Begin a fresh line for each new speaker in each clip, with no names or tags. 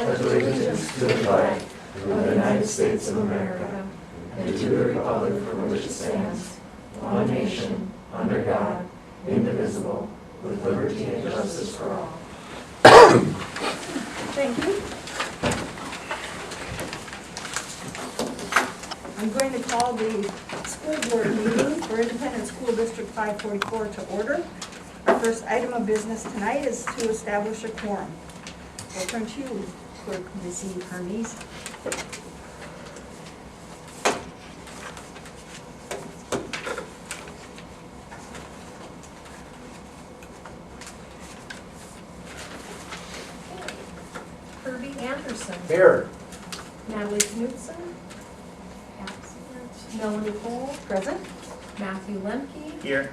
pledge allegiance to the flag of the United States of America and to the republic for which it stands, one nation, under God, indivisible, with liberty and justice for all.
Thank you. I'm going to call the school board meeting for Independent School District 544 to order. Our first item of business tonight is to establish a quorum. We'll turn to you, Clerk Missy Hermes.
Kirby Anderson.
Here.
Natalie Knudsen. Absent. Melanie Cole.
Present.
Matthew Lemke.
Here.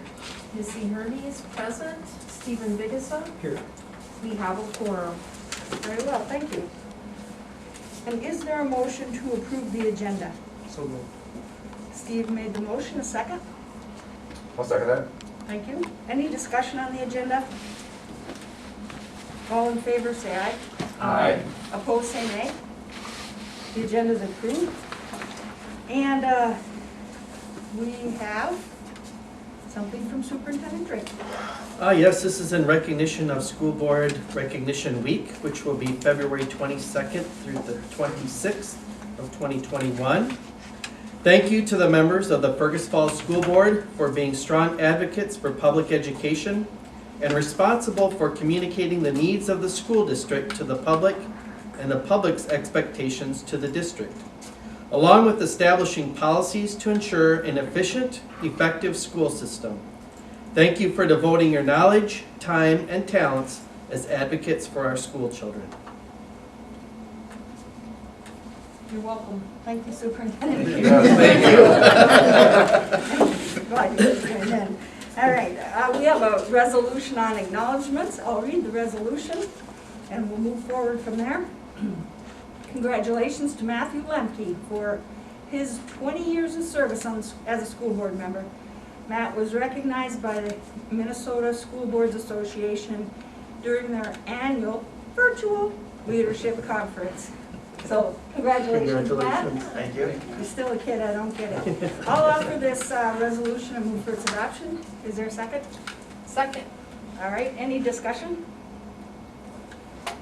Missy Hermes. Present. Stephen Vigasa.
Here.
We have a quorum.
Very well, thank you. And is there a motion to approve the agenda?
So moved.
Steve made the motion, a second.
I'll second that.
Thank you. Any discussion on the agenda? All in favor, say aye.
Aye.
Opposed, say nay. The agenda is approved. And we have something from Superintendent Drake.
Yes, this is in recognition of School Board Recognition Week, which will be February 22nd through the 26th of 2021. Thank you to the members of the Fergus Falls School Board for being strong advocates for public education and responsible for communicating the needs of the school district to the public and the public's expectations to the district, along with establishing policies to ensure an efficient, effective school system. Thank you for devoting your knowledge, time, and talents as advocates for our school children.
You're welcome. Thank you, Superintendent.
Thank
you. Glad you came in. All right, we have a resolution on acknowledgements. I'll read the resolution and we'll move forward from there. Congratulations to Matthew Lemke for his 20 years of service as a school board member. Matt was recognized by the Minnesota School Boards Association during their annual virtual leadership conference. So congratulations, Matt.
Thank you.
You're still a kid, I don't get it. I'll offer this resolution and move for its adoption. Is there a second?
Second.
All right, any discussion?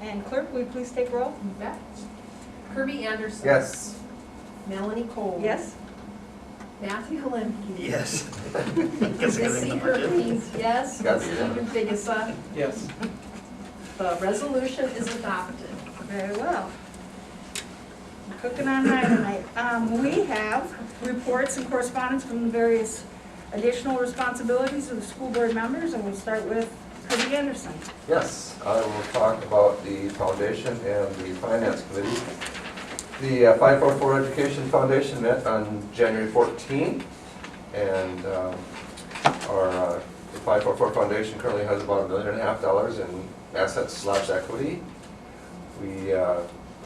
And clerk, will you please take roll?
You bet. Kirby Anderson.
Yes.
Melanie Cole.
Yes?
Matthew Lemke.
Yes.
Missy Hermes. Yes.
Got it.
Stephen Vigasa.
Yes.
The resolution is adopted.
Very well. Cooking on high tonight. We have reports and correspondence from the various additional responsibilities of the school board members, and we'll start with Kirby Anderson.
Yes, I will talk about the foundation and the finance committee. The 544 Education Foundation met on January 14th, and our the 544 Foundation currently has about $1.5 million in assets/equity. We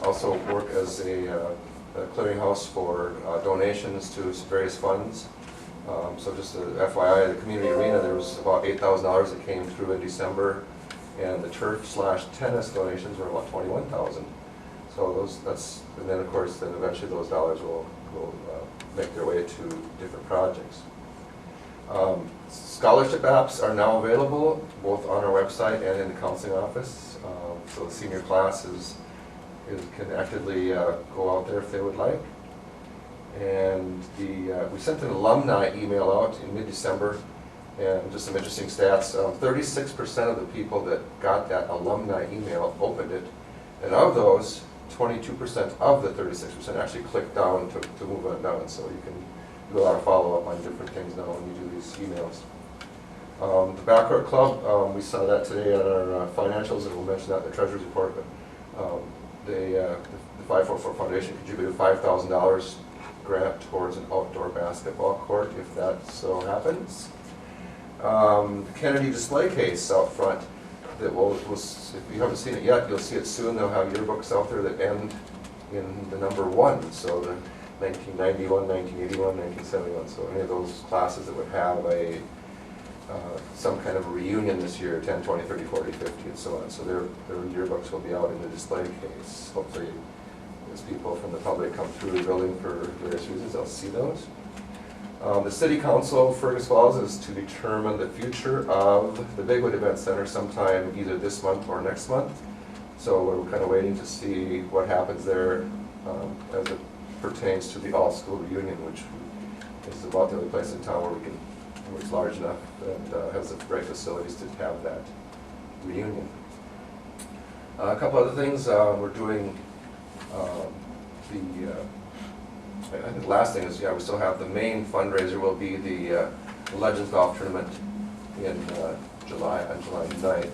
also work as a clearinghouse for donations to various funds. So just a FYI, the community arena, there was about $8,000 that came through in December, and the turf/tennis donations were about $21,000. So and then of course, then eventually those dollars will make their way to different projects. Scholarship apps are now available both on our website and in the counseling office. So the senior classes can actively go out there if they would like. And we sent an alumni email out in mid-December, and just some interesting stats. 36% of the people that got that alumni email opened it, and of those, 22% of the 36% actually clicked down to move on down. So you can do a lot of follow-up on different things now when you do these emails. The Backcourt Club, we saw that today on our financials, and we'll mention that in the Treasurer's report. But the 544 Foundation contributed $5,000 grant towards an outdoor basketball court, if that so happens. The Kennedy display case out front, that if you haven't seen it yet, you'll see it soon. They'll have yearbooks out there that end in the number 1, so the 1991, 1981, 1971. So any of those classes that would have a some kind of a reunion this year, 10, 20, 30, 40, 50, and so on. So their yearbooks will be out in the display case. Hopefully, as people from the public come through the building for various reasons, they'll see those. The City Council of Fergus Falls is to determine the future of the Bigwood Event Center sometime either this month or next month. So we're kind of waiting to see what happens there as it pertains to the all-school reunion, which is about the only place in town where it's large enough and has the right facilities to have that reunion. A couple other things, we're doing I think the last thing is, we still have the main fundraiser will be the Legends Golf Tournament in July, on July 9th.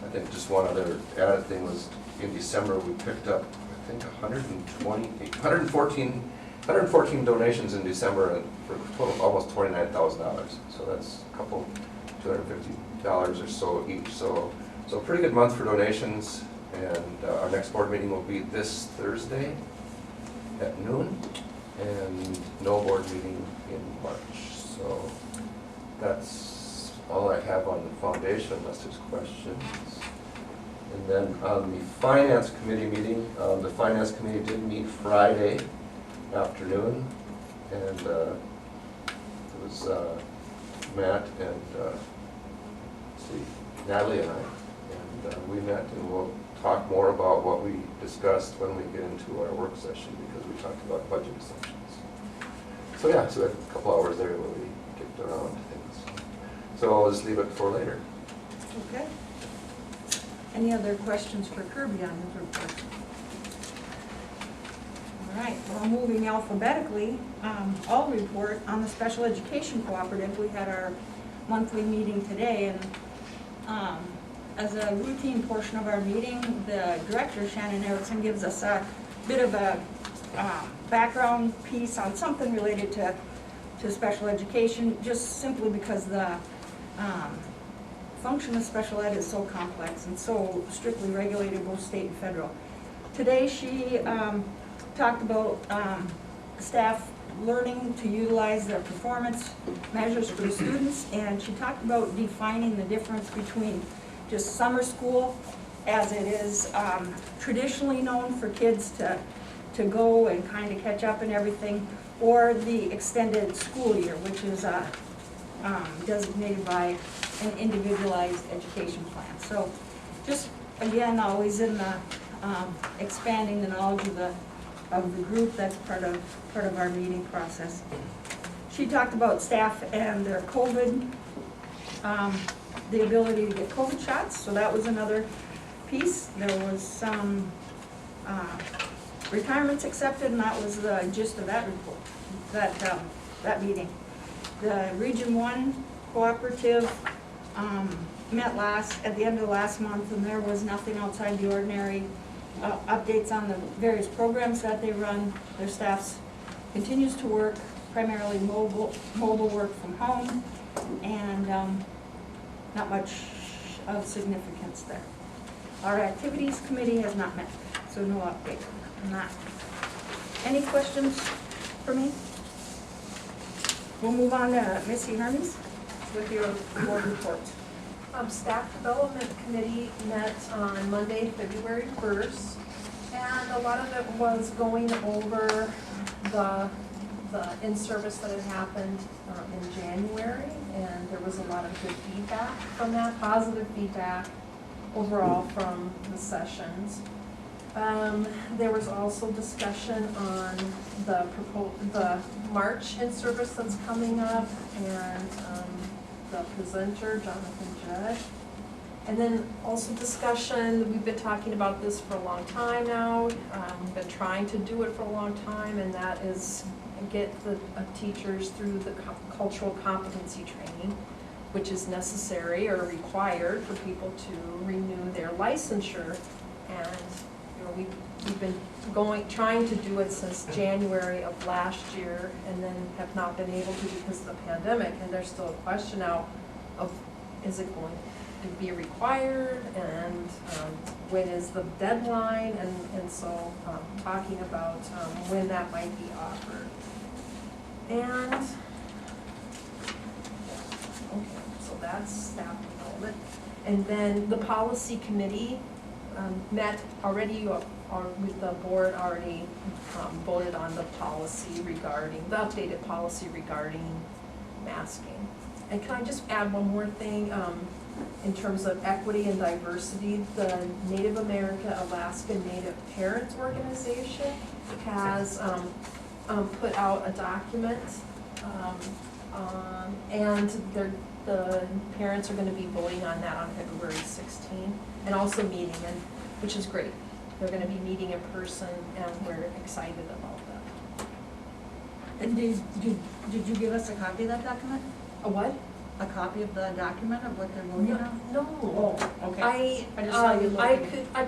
I think just one other added thing was in December we picked up, I think 114 donations in December and for a total of almost $29,000. So that's a couple, $250 or so each. So a pretty good month for donations. And our next board meeting will be this Thursday at noon, and no board meeting in March. So that's all I have on the foundation, unless there's questions. And then on the Finance Committee meeting, the Finance Committee did meet Friday afternoon, and it was Matt and let's see, Natalie and I, and we met, and we'll talk more about what we discussed when we get into our work session, because we talked about budget assumptions. So we had a couple hours there where we kicked around things. So I'll just leave it for later.
Okay. Any other questions for Kirby on his report? All right, well, moving alphabetically, I'll report on the Special Education Cooperative. We had our monthly meeting today, and as a routine portion of our meeting, the director, Shannon Erickson, gives us a bit of a background piece on something related to special education, just simply because the function of special ed is so complex and so strictly regulated, both state and federal. Today she talked about staff learning to utilize their performance measures for the students, and she talked about defining the difference between just summer school, as it is traditionally known for kids to go and kind of catch up and everything, or the extended school year, which is designated by an individualized education plan. So just, again, always in the expanding the knowledge of the group. That's part of our meeting process. She talked about staff and their COVID, the ability to get COVID shots, so that was another piece. There was some retirements accepted, and that was the gist of that report, that meeting. The Region 1 Cooperative met at the end of last month, and there was nothing outside the ordinary. Updates on the various programs that they run. Their staff continues to work, primarily mobile work from home, and not much of significance there. Our Activities Committee has not met, so no update on that. Any questions for me? We'll move on to Missy Hermes with your board report.
Staff Development Committee met on Monday, February 1st, and a lot of it was going over the in-service that had happened in January, and there was a lot of good feedback from that, positive feedback overall from the sessions. There was also discussion on the March in-service that's coming up, and the presenter, Jonathan Judd. And then also discussion, we've been talking about this for a long time now, we've been trying to do it for a long time, and that is get the teachers through the cultural competency training, which is necessary or required for people to renew their licensure. And we've been trying to do it since January of last year, and then have not been able to because of the pandemic, and there's still a question out of, is it going to be required, and when is the deadline, and so talking about when that might be offered. And okay, so that's staff development. And then the policy committee met already, or with the board already voted on the policy regarding, the updated policy regarding masking. And can I just add one more thing, in terms of equity and diversity, the Native America Alaska Native Parents Organization has put out a document, and the parents are gonna be voting on that on February 16th, and also meeting, and which is great. They're gonna be meeting in person, and we're excited about that.
And did you give us a copy of that document?
A what?
A copy of the document of what they're voting on?
No.
Oh, okay.
I
just saw you looking.
I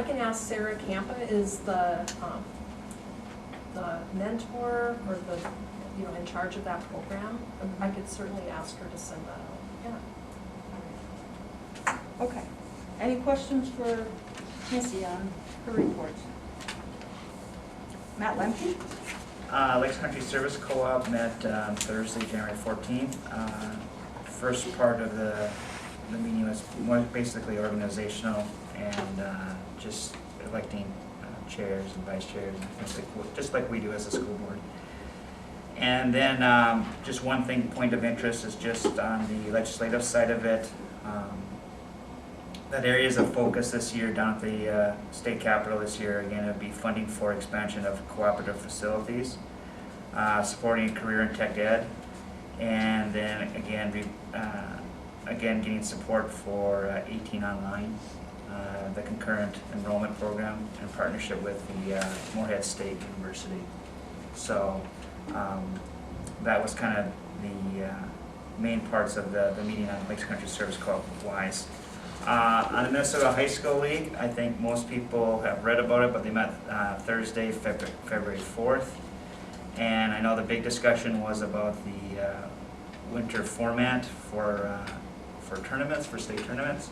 can ask Sarah Campa is the mentor or the, in charge of that program. I could certainly ask her to send that out, yeah.
Okay. Any questions for Missy on her reports? Matt Lemke?
Lakes Country Service Co-op met Thursday, January 14th. First part of the meeting was more basically organizational and just electing chairs and vice chairs and things like, just like we do as a school board. And then just one point of interest is just on the legislative side of it. That areas of focus this year down at the state capitol this year, again, it would be funding for expansion of cooperative facilities, supporting career and tech ed, and then again getting support for 18 online, the concurrent enrollment program in partnership with the Moorhead State University. So that was kind of the main parts of the meeting on Lakes Country Service Co-op wise. On the Minnesota High School League, I think most people have read about it, but they met Thursday, February 4th. And I know the big discussion was about the winter format for tournaments, for state tournaments.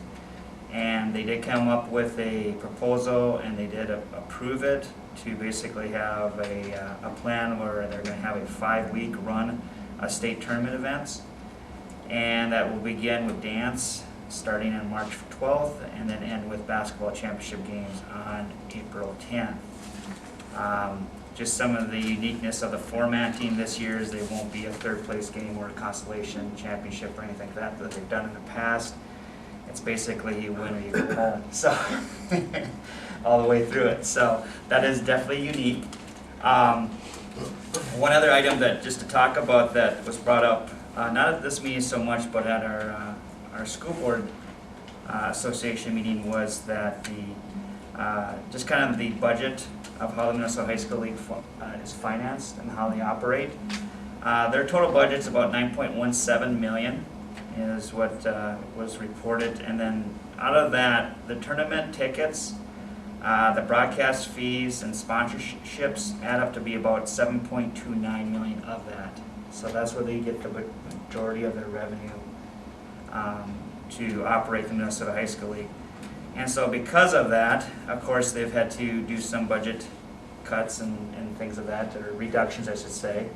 And they did come up with a proposal, and they did approve it to basically have a plan where they're going to have a 5-week run of state tournament events. And that will begin with dance starting on March 12th and then end with basketball championship games on April 10th. Just some of the uniqueness of the formatting this year is there won't be a third place game or a consolation championship or anything like that they've done in the past. It's basically you win or you go home, so all the way through it. So that is definitely unique. One other item that just to talk about that was brought up, not at this meeting so much, but at our school board association meeting, was that the just kind of the budget of how the Minnesota High School League is financed and how they operate. Their total budget's about $9.17 million is what was reported, and then out of that, the tournament tickets, the broadcast fees and sponsorships add up to be about $7.29 million of that. So that's where they get the majority of their revenue to operate the Minnesota High School League. And so because of that, of course, they've had to do some budget cuts and things of that, or reductions I should say,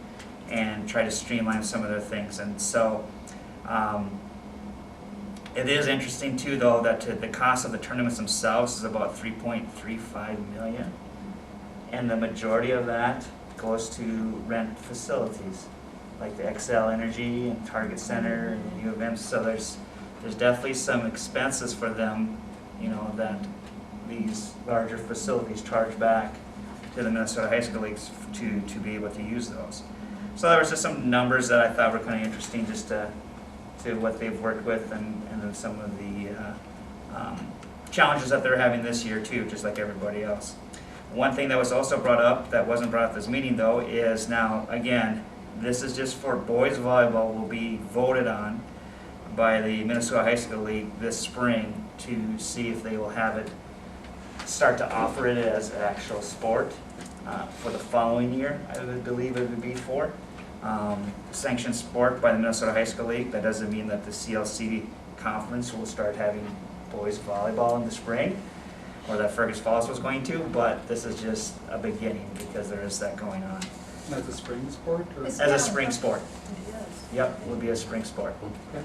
and try to streamline some of their things. And so it is interesting too, though, that the cost of the tournaments themselves is about $3.35 million, and the majority of that goes to rent facilities like the XL Energy and Target Center and the U of M. So there's definitely some expenses for them, that these larger facilities charge back to the Minnesota High School Leagues to be able to use those. So there was just some numbers that I thought were kind of interesting, just to what they've worked with and then some of the challenges that they're having this year too, just like everybody else. One thing that was also brought up that wasn't brought up this meeting though is, now again, this is just for boys volleyball, will be voted on by the Minnesota High School League this spring to see if they will have it, start to offer it as an actual sport for the following year, I would believe it would be for. Sanctioned sport by the Minnesota High School League. That doesn't mean that the CLC conference will start having boys volleyball in the spring, or that Fergus Falls was going to, but this is just a beginning because there is that going on.
As a spring sport? Or?
It's-
As a spring sport.
It is.
Yep, would be a spring sport.
Okay.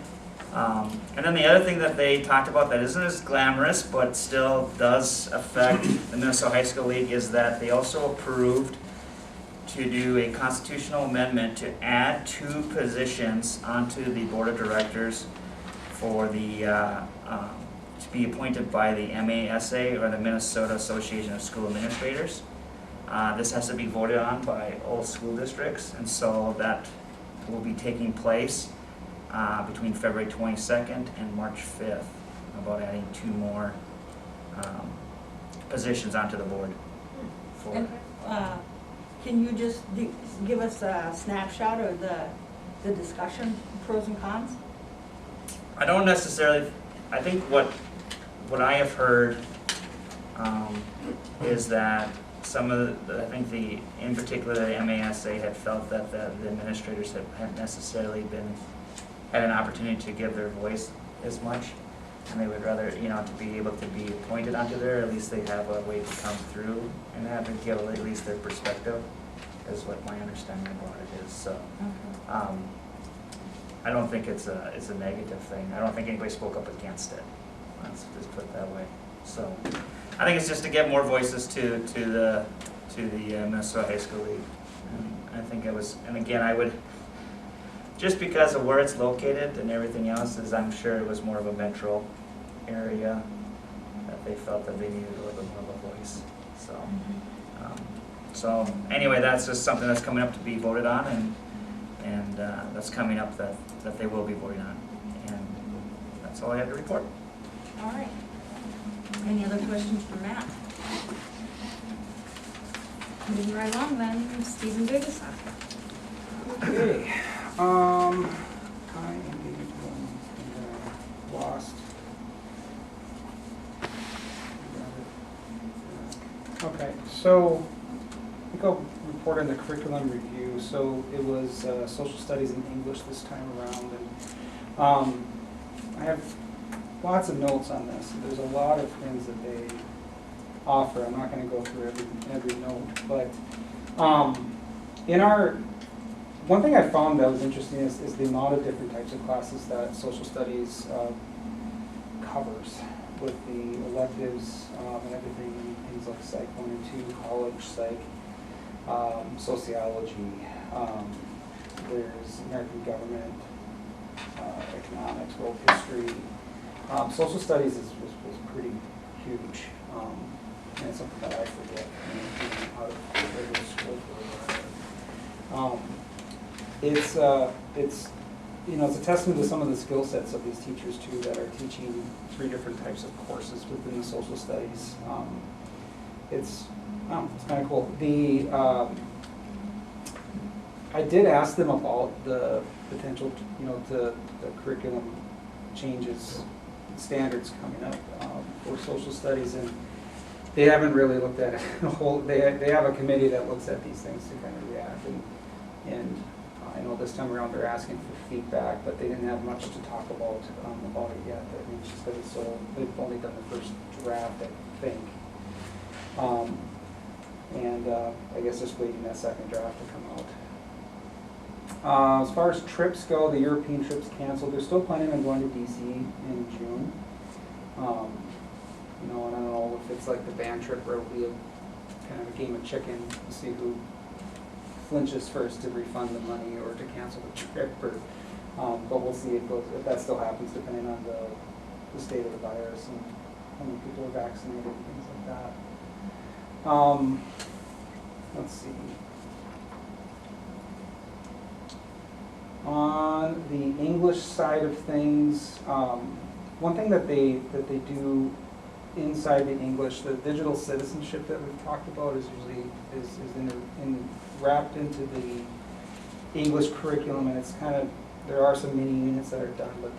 And then the other thing that they talked about that isn't as glamorous, but still does affect the Minnesota High School League, is that they also approved to do a constitutional amendment to add 2 positions onto the board of directors for the, to be appointed by the MASA, or the Minnesota Association of School Administrators. This has to be voted on by all school districts, and so that will be taking place between February 22nd and March 5th, about adding 2 more positions onto the board. For,
And, can you just give us a snapshot of the discussion, pros and cons?
I don't necessarily, I think what I have heard is that some of the, I think the, in particular the MASA had felt that the administrators hadn't necessarily had an opportunity to give their voice as much, and they would rather, to be able to be appointed onto there, at least they have a way to come through and have and give at least their perspective, is what my understanding about it is. So I don't think it's a negative thing. I don't think anybody spoke up against it. Let's just put it that way. So I think it's just to get more voices to the Minnesota High School League. And I think it was, and again, I would, just because of where it's located and everything else, is I'm sure it was more of a metro area that they felt that they needed a little bit more of a voice. So anyway, that's just something that's coming up to be voted on, and that's coming up that they will be voting on. And that's all I have to report.
All right. Any other questions for Matt? Moving right along then, Stephen Fergus.
Okay, I am lost. Okay, so I think I'll report on the curriculum review. So it was social studies and English this time around, and I have lots of notes on this. There's a lot of things that they offer. I'm not going to go through every note, but one thing I found that was interesting is the amount of different types of classes that social studies covers, with the electives and everything, things like Psych 1 and 2, college psych, sociology, there's American government, economics, world history. Social studies was pretty huge, and it's something that I forget out of regular school for it's a testament to some of the skill sets of these teachers too, that are teaching 3 different types of courses within the social studies. It's kind of cool. I did ask them about the potential, the curriculum changes, standards coming up for social studies, and they haven't really looked at it a whole. They have a committee that looks at these things to kind of react, and I know this time around they're asking for feedback, but they didn't have much to talk about it yet. I mean, just because they've only done the first draft, I think. I guess just waiting that second draft to come out. As far as trips go, the European trip's canceled. They're still planning on going to DC in June. And I don't know if it's like the band trip where it'll be kind of a game of chicken to see who flinches first to refund the money or to cancel the trip, or but we'll see if that still happens, depending on the state of the virus and how many people are vaccinated and things like that. Let's see. On the English side of things, one thing that they do inside the English, the digital citizenship that we've talked about is usually wrapped into the English curriculum, and it's kind of, there are some mini units that are done, but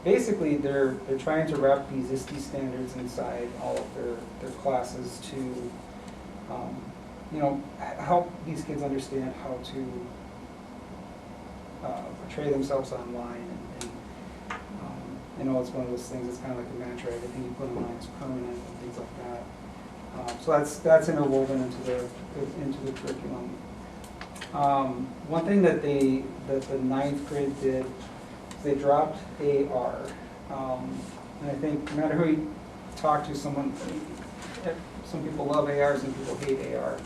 they're trying to wrap these ISTE standards inside all of their classes to help these kids understand how to portray themselves online, and it's one of those things. It's kind of like a mantra. Everything you put online is permanent, and things like that. So that's interwoven into the curriculum. One thing that the ninth grade did, is they dropped AR. And I think no matter who you talk to, some people love AR, some people hate AR.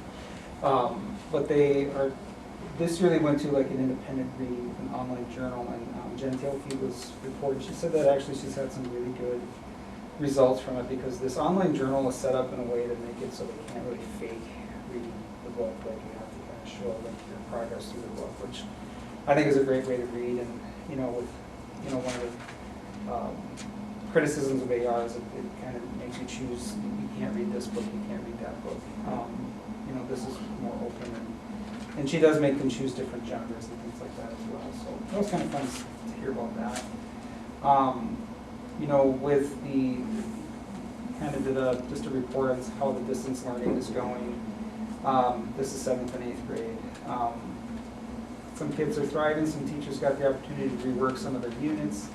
But this year they went to like an independent reading with an online journal, and Jen Tilke was reporting. She said that actually she's had some really good results from it, because this online journal is set up in a way to make it so they can't really fake reading the book. Like you have to kind of show like your progress through the book, which I think is a great way to read. And one of the criticisms of AR is it kind of makes you choose. You can't read this book, you can't read that book. This is more open, and she does make them choose different genres and things like that as well. So that was kind of fun to hear about that. With the kind of did just a report on how the distance learning is going. This is 7th and 8th grade. Some kids are thriving. Some teachers got the opportunity to rework some of their units.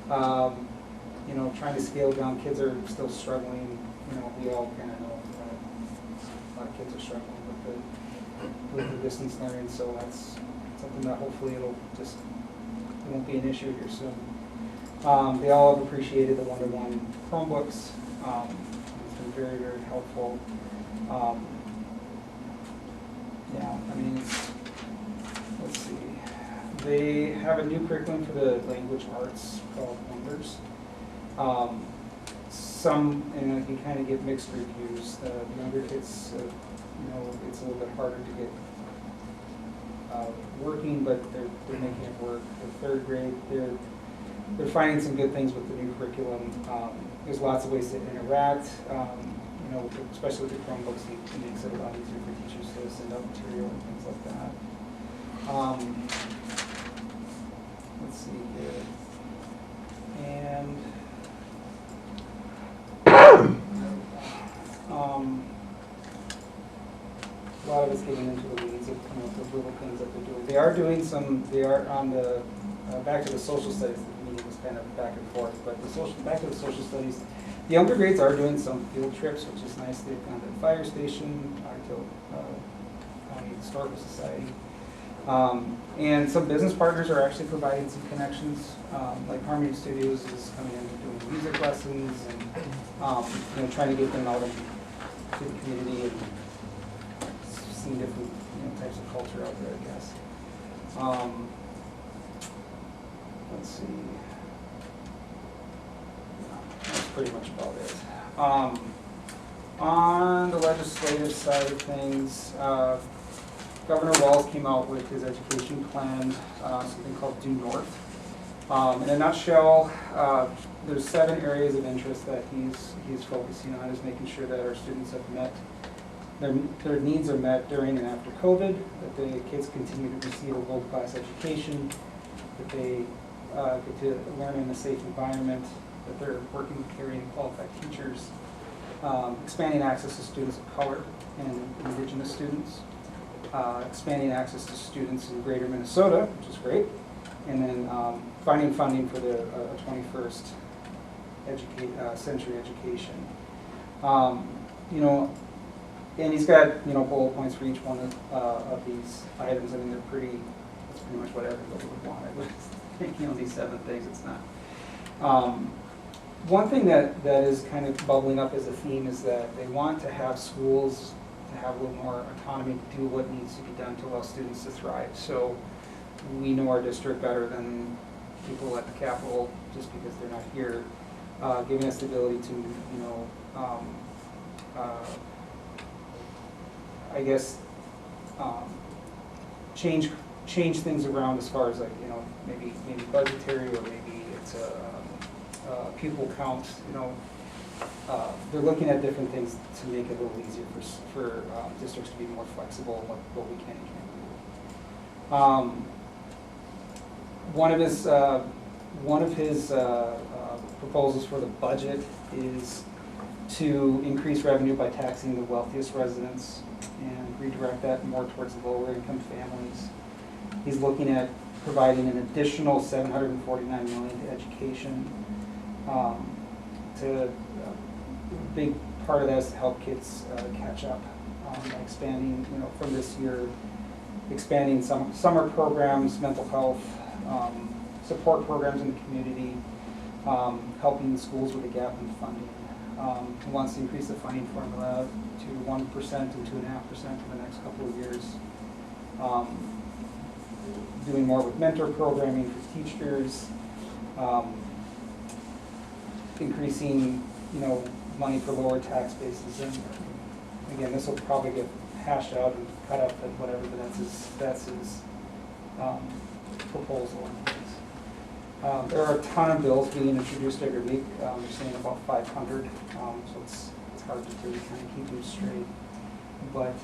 Trying to scale down. Kids are still struggling. We all kind of know that a lot of kids are struggling with the distance learning. So that's something that hopefully it won't be an issue here soon. They all have appreciated the one-to-one Chromebooks. It's been very, very helpful. Let's see. They have a new curriculum for the language arts called Wonders. You kind of get mixed reviews. The younger kids, it's a little bit harder to get working, but they're making it work. The 3rd grade, they're finding some good things with the new curriculum. There's lots of ways to interact. Especially with the Chromebooks, it makes it a lot easier for teachers to send out material and things like that. Let's see here. And a lot of it's getting into the weeds of the little things that they're doing. They are on the, back to the social studies, the meeting was kind of back and forth, but back to the social studies, the younger grades are doing some field trips, which is nice. They've gone to the fire station, to County Historical Society. And some business partners are actually providing some connections, like Harmony Studios is coming in and doing music lessons, and trying to get them out into the community and see different types of culture out there, I guess. Let's see. That's pretty much about it. On the legislative side of things, Governor Walz came out with his education plan, something called Due North. In a nutshell, there's 7 areas of interest that he's focusing on, is making sure that our students have met, their needs are met during and after COVID, that the kids continue to receive a world-class education, that they get to learn in a safe environment, that they're working with caring and qualified teachers, expanding access to students of color and Indigenous students, expanding access to students in greater Minnesota, which is great, and then finding funding for the 21st century education. And he's got bullet points for each one of these items. I mean, that's pretty much what everybody would want. I would think, these 7 things. It's not. One thing that is kind of bubbling up as a theme is that they want to have schools to have a little more autonomy to do what needs to be done to allow students to thrive. So we know our district better than people at the Capitol just because they're not here, giving us the ability to, I guess, change things around as far as maybe budgetary, or maybe it's a pupil count. They're looking at different things to make it a little easier for districts to be more flexible in what we can and can't do. One of his proposals for the budget is to increase revenue by taxing the wealthiest residents and redirect that more towards lower income families. He's looking at providing an additional $749 million to education. A big part of that is to help kids catch up by expanding, from this year, expanding some summer programs, mental health, support programs in the community, helping the schools with the gap in funding. He wants to increase the funding formula to 1% and 2.5% in the next couple of years. Doing more with mentor programming for teachers, increasing, money for lower tax bases. And again, this will probably get hashed out and cut up at whatever, but that's his proposal. There are a ton of bills being introduced every week. We're saying about 500, so it's hard to really kind of keep them straight. But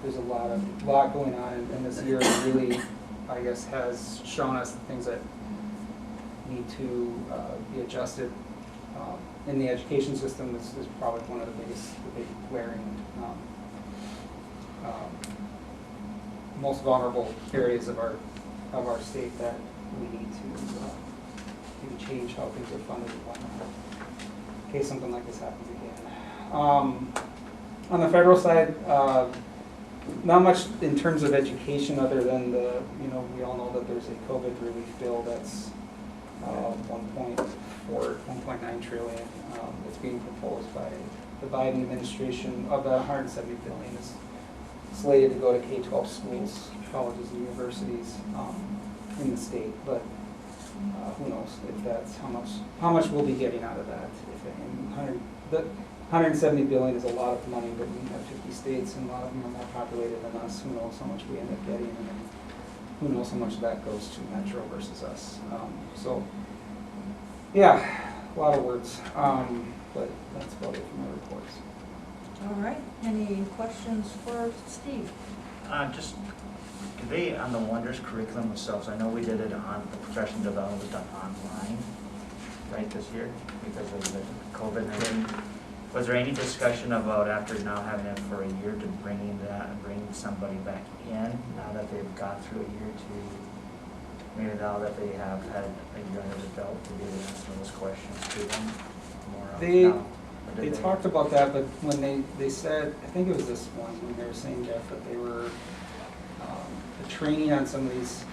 there's a lot going on, and this year really, I guess, has shown us the things that need to be adjusted. In the education system, this is probably one of the big glaring, most vulnerable areas of our state that we need to maybe change how things are funded and whatnot, in case something like this happens again. On the federal side, not much in terms of education other than we all know that there's a COVID relief bill that's 1.9 trillion that's being proposed by the Biden administration. Of the 170 billion is slated to go to K-12 schools, colleges, and universities in the state. But who knows if that's how much we'll be getting out of that. The 170 billion is a lot of money, but we have 50 states, and a lot of them are more populated than us. Who knows how much we end up getting, and then who knows how much of that goes to Metro versus us. So, yeah, a lot of words, but that's about it for my reports.
All right, any questions for Steve?
Just, could they, on the Wonders curriculum themselves, I know we did it on, the professional development was done online, right, this year, because of the COVID-19. Was there any discussion about, after now having it for a year, to bringing somebody back in, now that they've gone through a year to, maybe now that they have had a year under the belt, to be able to answer those questions to them more?
They talked about that, but when they said, I think it was this one, when they were saying, Jeff, that they were, the training on some of these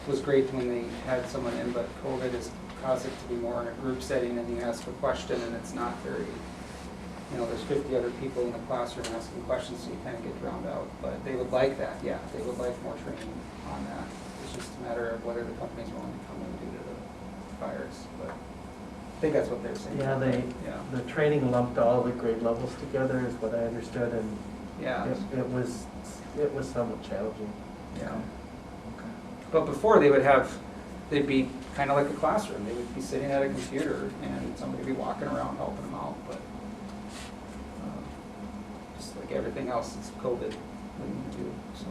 was great when they had someone in, but COVID has caused it to be more in a group setting, and you ask a question and it's not very, there's 50 other people in the classroom asking questions, so you kind of get drowned out. But they would like that, yeah, they would like more training on that. It's just a matter of whether the company's willing to come in due to the virus, but I think that's what they're saying.
Yeah, the training lumped all the grade levels together is what I understood, and
yeah,
it was somewhat challenging.
yeah. Okay. But before they'd be kind of like a classroom. They would be sitting at a computer and somebody would be walking around helping them out. But just like everything else, it's COVID. What do you do? So,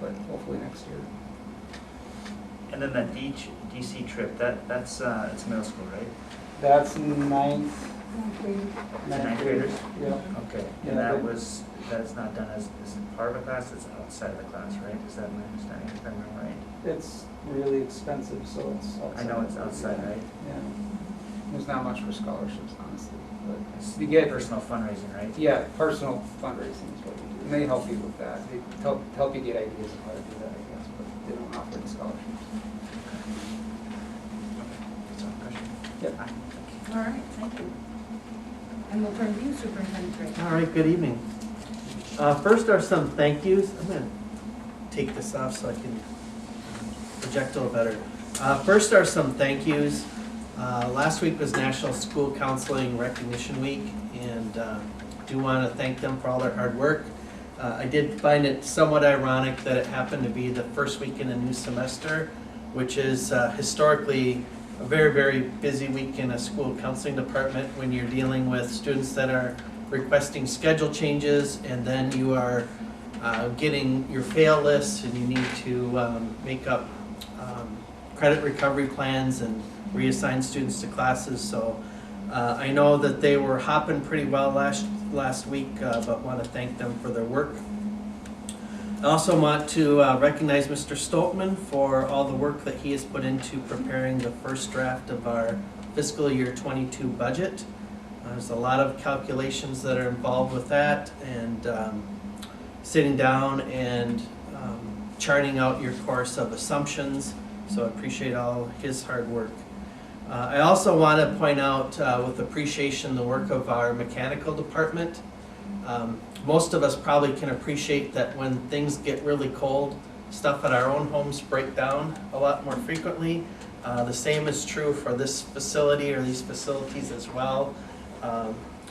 but hopefully next year.
And then that DC trip, that's it's middle school, right?
That's ninth
Ninth graders?
Yeah.
Okay,
Yeah,
and
but-
that's not done as part of a class, it's outside of the class, right? Is that my understanding, if I remember right?
It's really expensive, so it's outside.
I know it's outside, right?
Yeah. There's not much for scholarships, honestly. But
It's
you get
personal fundraising, right?
Yeah, personal fundraising is what we do. And they help you with that. They help you get ideas of how to do that, I guess, but they don't offer the scholarships.
That's all question.
Yep.
Thank you.
All right, thank you. And we'll turn to you, Superintendent Gray.
All right, good evening. First are some thank yous. I'm going to take this off so I can project a little better. First are some thank yous. Last week was National School Counseling Recognition Week, and do want to thank them for all their hard work. I did find it somewhat ironic that it happened to be the first week in a new semester, which is historically a very, very busy week in a school counseling department when you're dealing with students that are requesting schedule changes, and then you are getting your fail lists, and you need to make up credit recovery plans and reassign students to classes. So I know that they were hopping pretty well last week, but want to thank them for their work. I also want to recognize Mr. Stoltman for all the work that he has put into preparing the first draft of our fiscal year 22 budget. There's a lot of calculations that are involved with that, and sitting down and charting out your course of assumptions. So I appreciate all his hard work. I also want to point out with appreciation the work of our mechanical department. Most of us probably can appreciate that when things get really cold, stuff at our own homes break down a lot more frequently. The same is true for this facility or these facilities as well.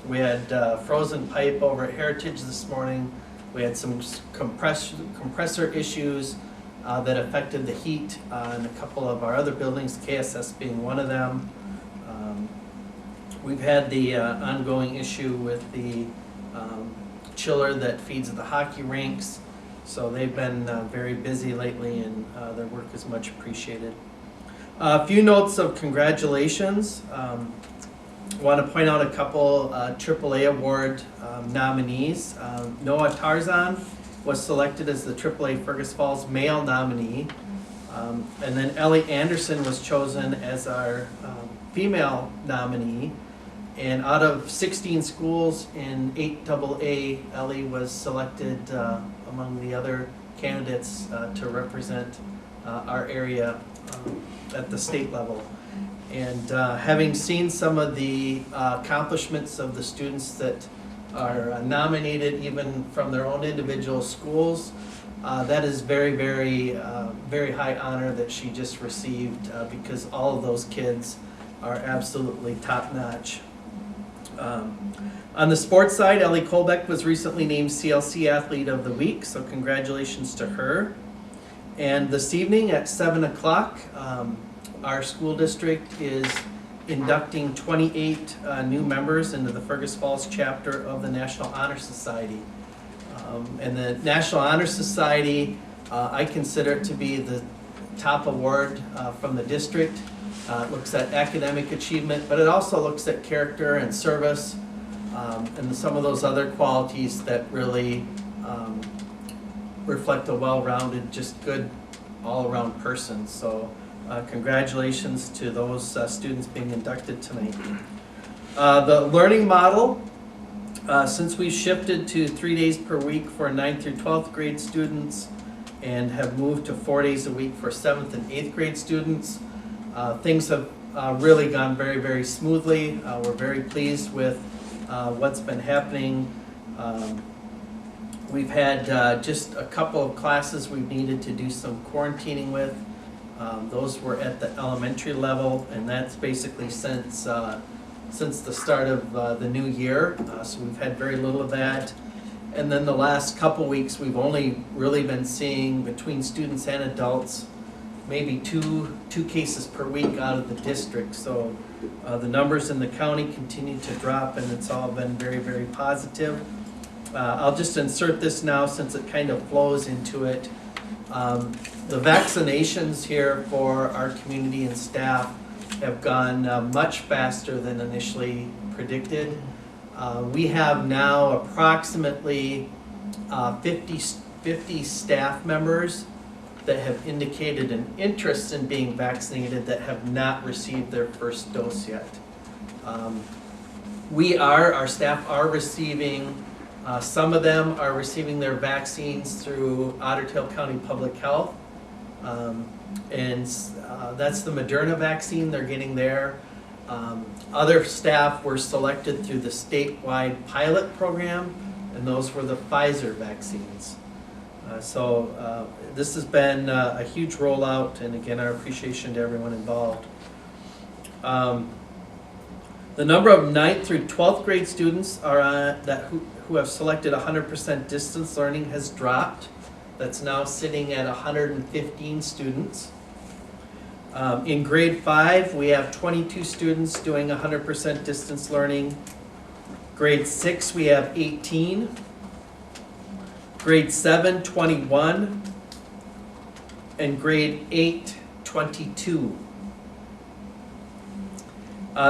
We had frozen pipe over at Heritage this morning. We had some compressor issues that affected the heat in a couple of our other buildings, KSS being one of them. We've had the ongoing issue with the chiller that feeds the hockey rinks. So they've been very busy lately, and their work is much appreciated. A few notes of congratulations. Want to point out a couple AAA award nominees. Noah Tarzan was selected as the AAA Fergus Falls male nominee. And then Ellie Anderson was chosen as our female nominee. And out of 16 schools in 8AA, Ellie was selected among the other candidates to represent our area at the state level. And having seen some of the accomplishments of the students that are nominated even from their own individual schools, that is very, very, very high honor that she just received because all of those kids are absolutely top-notch. On the sports side, Ellie Colbeck was recently named CLC Athlete of the Week, so congratulations to her. And this evening at 7 o'clock, our school district is inducting 28 new members into the Fergus Falls chapter of the National Honor Society. And the National Honor Society, I consider to be the top award from the district. It looks at academic achievement, but it also looks at character and service and some of those other qualities that really reflect a well-rounded, just good all-around person. So congratulations to those students being inducted tonight. The learning model, since we shifted to 3 days per week for 9th through 12th grade students and have moved to 4 days a week for 7th and 8th grade students, things have really gone very, very smoothly. We're very pleased with what's been happening. We've had just a couple of classes we've needed to do some quarantining with. Those were at the elementary level, and that's basically since the start of the new year. So we've had very little of that. And then the last couple weeks, we've only really been seeing between students and adults maybe two cases per week out of the district. So the numbers in the county continue to drop, and it's all been very, very positive. I'll just insert this now since it kind of flows into it. The vaccinations here for our community and staff have gone much faster than initially predicted. We have now approximately 50 staff members that have indicated an interest in being vaccinated that have not received their first dose yet. Our staff are receiving, some of them are receiving their vaccines through Otter Tail County Public Health. And that's the Moderna vaccine they're getting there. Other staff were selected through the statewide pilot program, and those were the Pfizer vaccines. So this has been a huge rollout, and again, our appreciation to everyone involved. The number of 9th through 12th grade students who have selected 100% distance learning has dropped. That's now sitting at 115 students. In grade 5, we have 22 students doing 100% distance learning. Grade 6, we have 18. Grade 7, 21. And grade 8, 22.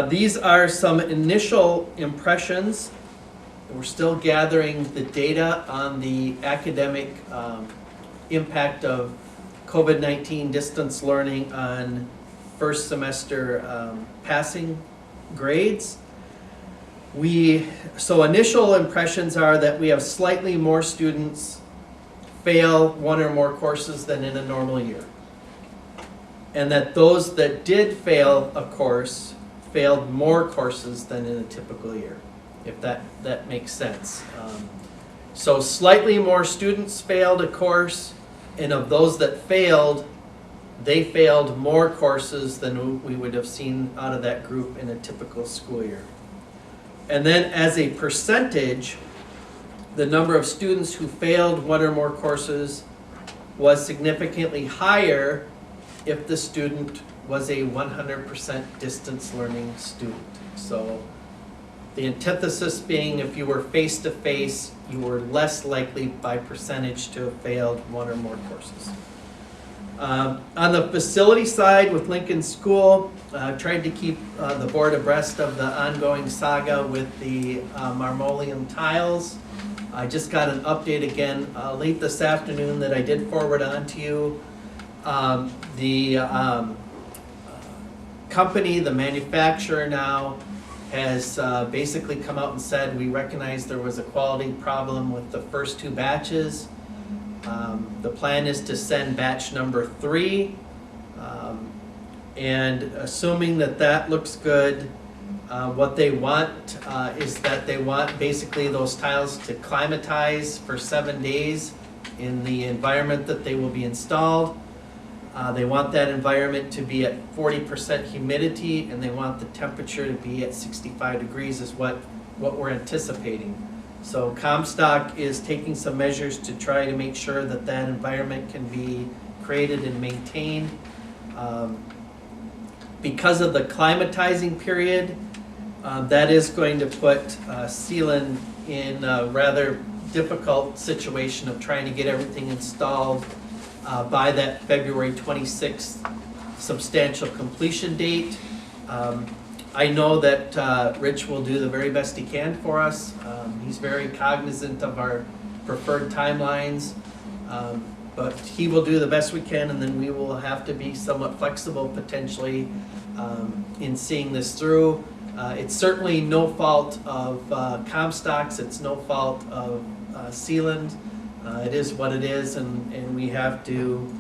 These are some initial impressions. We're still gathering the data on the academic impact of COVID-19 distance learning on first semester passing grades. So initial impressions are that we have slightly more students fail one or more courses than in a normal year. And that those that did fail a course failed more courses than in a typical year, if that makes sense. So slightly more students failed a course, and of those that failed, they failed more courses than we would have seen out of that group in a typical school year. And then as a percentage, the number of students who failed one or more courses was significantly higher if the student was a 100% distance learning student. So the antithesis being if you were face-to-face, you were less likely by percentage to have failed one or more courses. On the facility side with Lincoln School, tried to keep the board abreast of the ongoing saga with the marmoleum tiles. I just got an update again late this afternoon that I did forward on to you. The company, the manufacturer now, has basically come out and said we recognize there was a quality problem with the first 2 batches. The plan is to send batch number 3, and assuming that looks good, what they want is that they want basically those tiles to climatize for 7 days in the environment that they will be installed. They want that environment to be at 40% humidity, and they want the temperature to be at 65 degrees is what we're anticipating. So Comstock is taking some measures to try to make sure that that environment can be created and maintained. Because of the climatizing period, that is going to put Sealand in a rather difficult situation of trying to get everything installed by that February 26th substantial completion date. I know that Rich will do the very best he can for us. He's very cognizant of our preferred timelines, but he will do the best we can, and then we will have to be somewhat flexible potentially in seeing this through. It's certainly no fault of Comstock's, it's no fault of Sealand. It is what it is, and we have to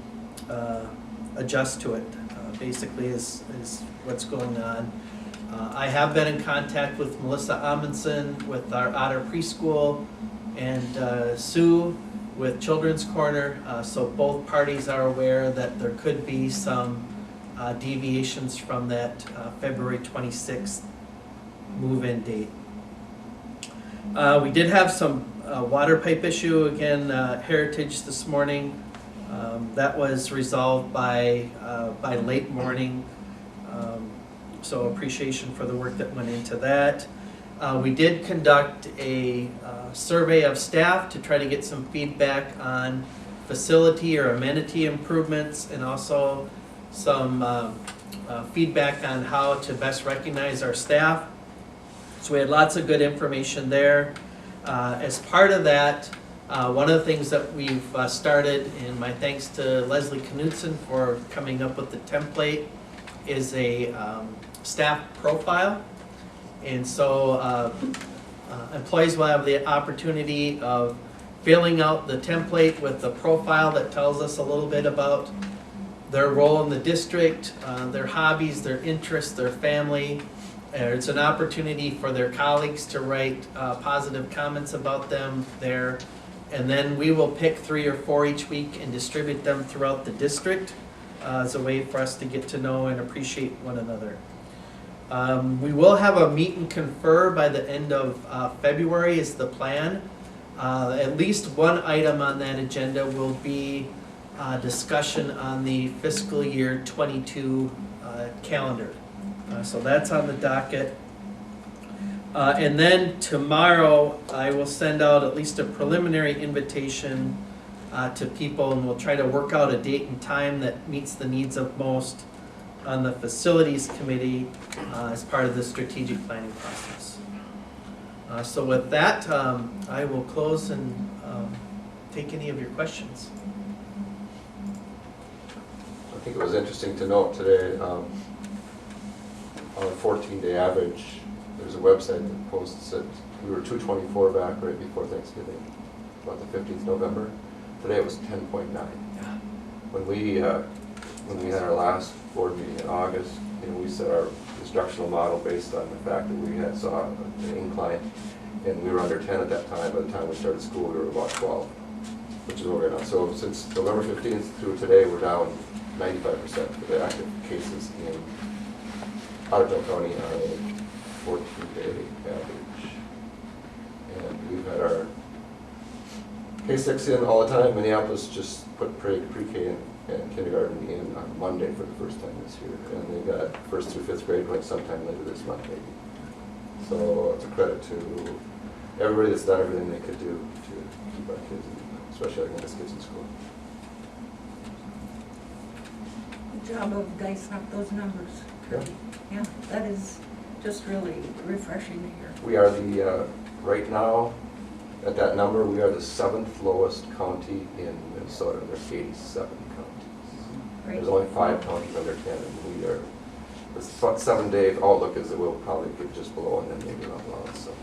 adjust to it, basically is what's going on. I have been in contact with Melissa Amundsen with our Otter Preschool and Sue with Children's Corner, so both parties are aware that there could be some deviations from that February 26th move-in date. We did have some water pipe issue again, Heritage this morning. That was resolved by late morning. So appreciation for the work that went into that. We did conduct a survey of staff to try to get some feedback on facility or amenity improvements, and also some feedback on how to best recognize our staff. So we had lots of good information there. As part of that, one of the things that we've started, and my thanks to Leslie Knudsen for coming up with the template, is a staff profile. And so employees will have the opportunity of filling out the template with the profile that tells us a little bit about their role in the district, their hobbies, their interests, their family. It's an opportunity for their colleagues to write positive comments about them there. And then we will pick 3 or 4 each week and distribute them throughout the district as a way for us to get to know and appreciate one another. We will have a meet and confer by the end of February is the plan. At least one item on that agenda will be discussion on the fiscal year 22 calendar. So that's on the docket. And then tomorrow I will send out at least a preliminary invitation to people, and we'll try to work out a date and time that meets the needs of most on the facilities committee as part of the strategic planning process. So with that, I will close and take any of your questions.
I think it was interesting to note today, on a 14-day average, there's a website that posts that we were 224 back right before Thanksgiving, about the 15th November. Today it was 10.9. When we had our last board meeting in August, we set our instructional model based on the fact that we had saw an incline, and we were under 10 at that time. By the time we started school, we were about 12, which is what we're now. So since November 15th through today, we're down 95% for the active cases in Ottawa County on a 14-day average. And we've had our K-6 in all the time. Minneapolis just put pre-K and kindergarten in on Monday for the first time this year. And they got 1st through 5th grade like sometime later this month maybe. So it's a credit to everybody that's done everything they could do to keep our kids, especially our youngest kids in school.
Good job of dicing up those numbers, Kirby. Yeah, that is just really refreshing to hear.
We are the, right now, at that number, we are the 7th lowest county in Minnesota. There's 87 counties.
Great.
There's only 5 counties under 10, and we are, the 7-day outlook is that we'll probably get just below and then maybe around low. So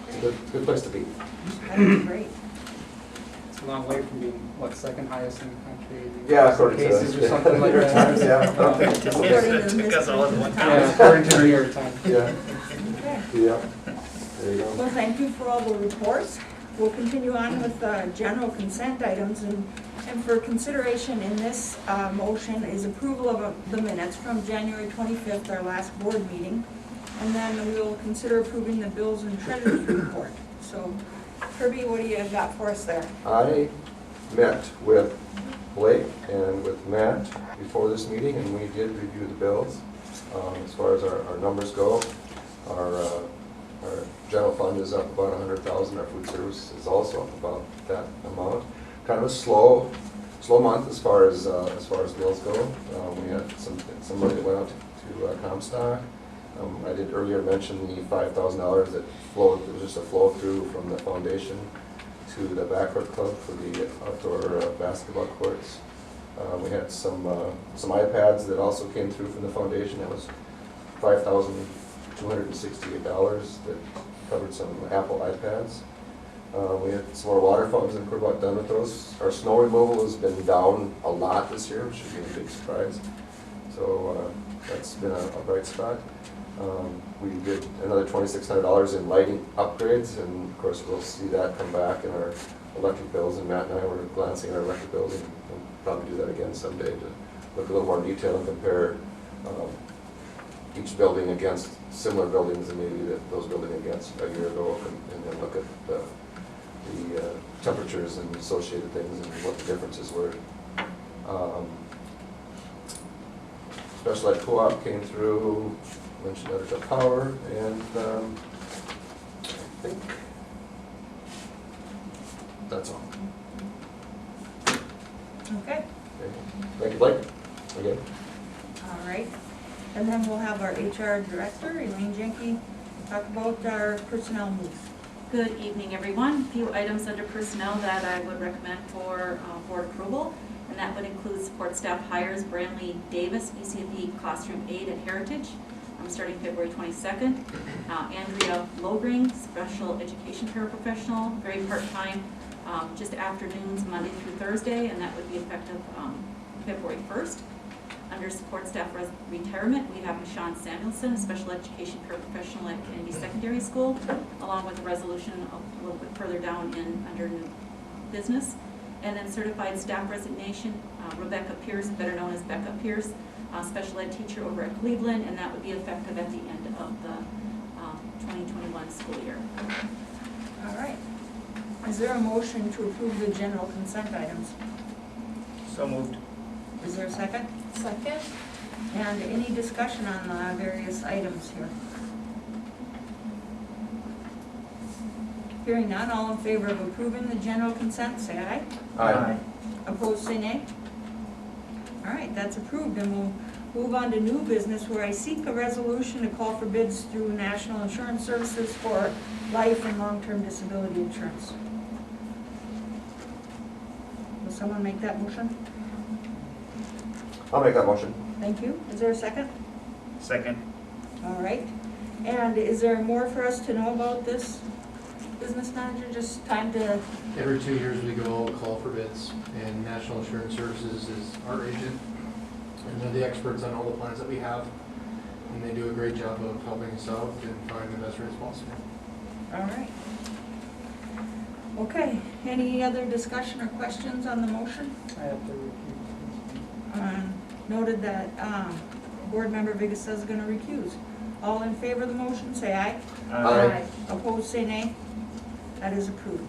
it's a good place to be.
That is great.
It's a long way from being, what, second highest in the country?
Yeah, according to
cases or
yeah.
something like
New York
that.
Times, yeah.
According to the
Took us all at one
Mr.
Yeah, according to the New York Times.
Yeah,
Okay.
yeah. There you go.
Well, thank you for all the reports. We'll continue on with general consent items, and for consideration in this motion is approval of the minutes from January 25th, our last board meeting, and then we'll consider approving the bills and treasurer's report. So, Kirby, what do you got for us there?
I met with Blake and with Matt before this meeting, and we did review the bills. As far as our numbers go, our general fund is up about $100,000. Our food service is also up about that amount. Kind of a slow month as far as bills go. We had some money that went out to Comstock. I did earlier mention the $5,000 that flowed. It was just a flow through from the foundation to the backcourt club for the outdoor basketball courts. We had some iPads that also came through from the foundation. That was $5,268 that covered some Apple iPads. We had some more water fountains, and we're about done with those. Our snow removal has been down a lot this year, which should be a big surprise. So that's been a bright spot. We did another $2,600 in lighting upgrades, and of course we'll see that come back in our electric bills. And Matt and I were glancing at our electric bills, and we'll probably do that again someday to look a little more detail and compare each building against similar buildings and maybe those building against a year ago, and then look at the temperatures and associated things and what the differences were. Special Ed Co-op came through, mentioned Editor Power, and I think that's all.
Okay,
Okay. Thank you, Blake, again.
all right. And then we'll have our HR director, Elaine Jenke, talk about our personnel moves.
Good evening, everyone. A few items under personnel that I would recommend for board approval, and that would include support staff hires Brantley Davis, ECFE Classroom Aide at Heritage, starting February 22nd. Andrea Logring, special education paraprofessional, very part-time, just afternoons, Monday through Thursday, and that would be effective February 1st. Under support staff retirement, we have Michonne Samuelson, a special education paraprofessional at Kennedy Secondary School, along with a resolution a little bit further down under new business. And then certified staff resignation, Rebecca Pierce, better known as Becca Pierce, special ed teacher over at Cleveland, and that would be effective at the end of the 2021 school year.
All right. Is there a motion to approve the general consent items?
So moved.
Is there a second?
Second?
And any discussion on the various items here? Hearing none, all in favor of approving the general consent, say aye.
Aye.
Opposed, say nay. All right, that's approved, and we'll move on to new business, where I seek a resolution to call for bids through National Insurance Services for life and long-term disability insurance. Will someone make that motion?
I'll make that motion.
Thank you. Is there a second?
Second.
All right. And is there more for us to know about this business manager, just time to,
Every 2 years, we go call for bids, and National Insurance Services is our agent, and they're the experts on all the plans that we have, and they do a great job of helping us out and find the best rates possible.
all right. Okay, any other discussion or questions on the motion?
I have to recuse.
Noted that Board Member Vigasa is going to recuse. All in favor of the motion, say aye.
Aye.
Opposed, say nay. That is approved.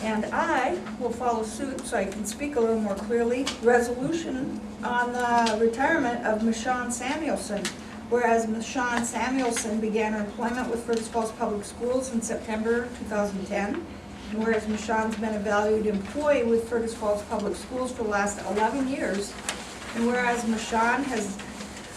And I will follow suit so I can speak a little more clearly. Resolution on the retirement of Michonne Samuelson. Whereas Michonne Samuelson began her employment with Fergus Falls Public Schools in September 2010. And whereas Michonne's been a valued employee with Fergus Falls Public Schools for the last 11 years. And whereas Michonne has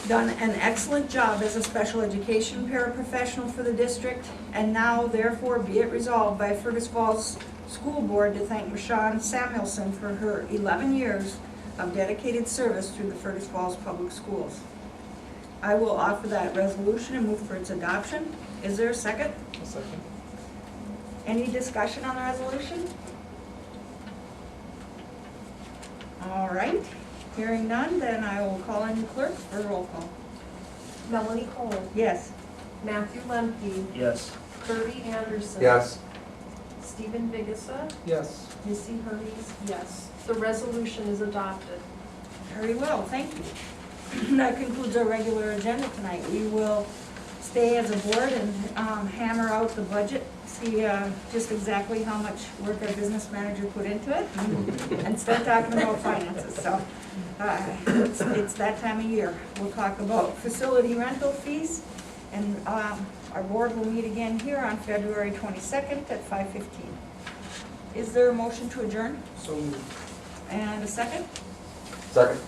done an excellent job as a special education paraprofessional for the district, and now therefore be it resolved by Fergus Falls School Board to thank Michonne Samuelson for her 11 years of dedicated service through the Fergus Falls Public Schools. I will offer that resolution and move for its adoption. Is there a second?
A second.
Any discussion on the resolution? All right, hearing none, then I will call in the clerk for a roll call.
Melanie Cole,
Yes.
Matthew Lemke,
Yes.
Kirby Anderson.
Yes.
Stephen Vigasa,
Yes.
Missy Hermes, yes. The resolution is adopted.
Very well, thank you. That concludes our regular agenda tonight. We will stay as a board and hammer out the budget, see just exactly how much work our business manager put into it, and start talking about finances. So it's that time of year. We'll talk about facility rental fees, and our board will meet again here on February 22nd at 5:15. Is there a motion to adjourn?
So moved.
And a second?
Second.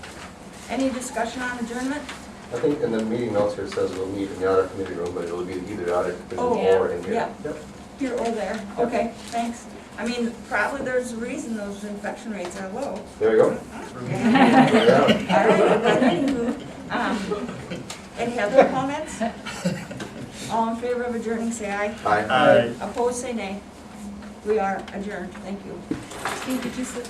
Any discussion on adjournment?
I think in the meeting notes here it says we'll meet in the audit committee room, but it'll be either the audit committee
Oh,
or in here.
yeah.
Yep.
Here or there, okay, thanks. I mean, probably there's a reason those infection rates are low.
There you go.
Yeah.
Yeah.
All right, but anywho, any other comments? All in favor of adjourning, say aye.
Aye.
Opposed, say nay. We are adjourned, thank you. Steve, did you sit,